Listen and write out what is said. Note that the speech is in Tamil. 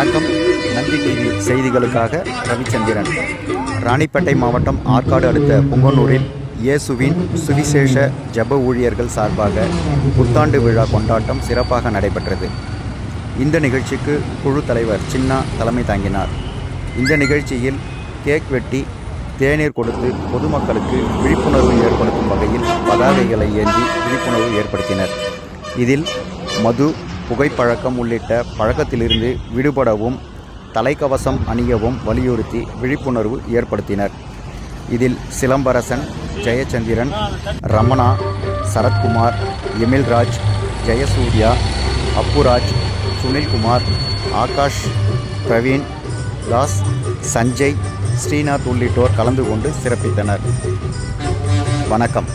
வணக்கம். நந்தி டிவி செய்திகளுக்காக ரவிச்சந்திரன். ராணிப்பேட்டை மாவட்டம் ஆற்காடு அடுத்த புங்கனூரில் இயேசுவின் சுவிசேஷ ஜெப ஊழியர்கள் சார்பாக புத்தாண்டு விழா கொண்டாட்டம் சிறப்பாக நடைபெற்றது. இந்த நிகழ்ச்சிக்கு குழு தலைவர் சின்னா தலைமை தாங்கினார். இந்த நிகழ்ச்சியில் கேக் வெட்டி தேநீர் கொடுத்து பொதுமக்களுக்கு விழிப்புணர்வு ஏற்படுத்தும் வகையில் பதாகைகளை ஏந்தி விழிப்புணர்வு ஏற்படுத்தினர். இதில் மது, புகைப்பழக்கம் உள்ளிட்ட பழக்கத்திலிருந்து விடுபடவும் தலைக்கவசம் அணியவும் வலியுறுத்தி விழிப்புணர்வு ஏற்படுத்தினர். இதில் சிலம்பரசன், ஜெயச்சந்திரன், ரமணா, சரத்குமார், எமில்ராஜ், ஜெயசூர்யா, அப்புராஜ், சுனில்குமார், ஆகாஷ், பிரவீன் தாஸ், சஞ்சய், ஸ்ரீநாத் உள்ளிட்டோர் கலந்து கொண்டு சிறப்பித்தனர். வணக்கம்.